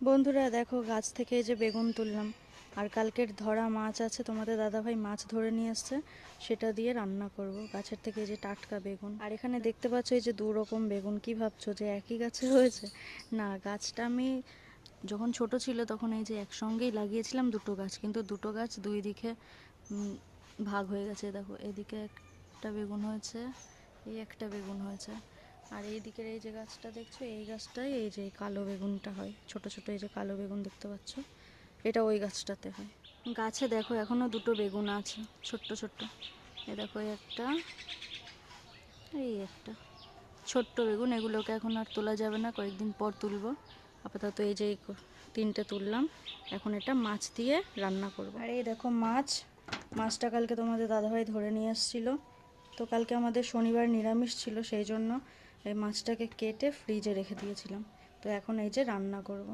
বন্ধুরা দেখো, গাছ থেকে এই যে বেগুন তুললাম, আর কালকের ধরা মাছ আছে, তোমাদের দাদাভাই মাছ ধরে নিয়ে এসছে, সেটা দিয়ে রান্না করব। গাছের থেকে এই যে টাটকা বেগুন। আর এখানে দেখতে পাচ্ছ এই যে দু রকম বেগুন। কি ভাবছো যে একই গাছে হয়েছে? না, গাছটা আমি যখন ছোট ছিল তখন এই যে একসঙ্গেই লাগিয়েছিলাম দুটো গাছ, কিন্তু দুটো গাছ দুই দিকে ভাগ হয়ে গেছে। দেখো, এদিকে একটা বেগুন হয়েছে, এই একটা বেগুন হয়েছে, আর এই দিকের এই যে গাছটা দেখছো, এই গাছটাই এই যে কালো বেগুনটা হয়, ছোট ছোট এই যে কালো বেগুন দেখতে পাচ্ছ, এটা ওই গাছটাতে হয়। গাছে দেখো এখনো দুটো বেগুন আছে, ছোট্ট ছোট্ট। এই দেখো, এই একটা, এই একটা ছোট্ট বেগুন। এগুলোকে এখন আর তোলা যাবে না, কয়েকদিন পর তুলবো। আপাতত এই যে তিনটে তুললাম, এখন এটা মাছ দিয়ে রান্না করব। আর এই দেখো মাছ, মাছটা কালকে তোমাদের দাদাভাই ধরে নিয়ে এসেছিলো। তো কালকে আমাদের শনিবার নিরামিষ ছিল, সেই জন্য এই মাছটাকে কেটে ফ্রিজে রেখে দিয়েছিলাম। তো এখন এই যে রান্না করব।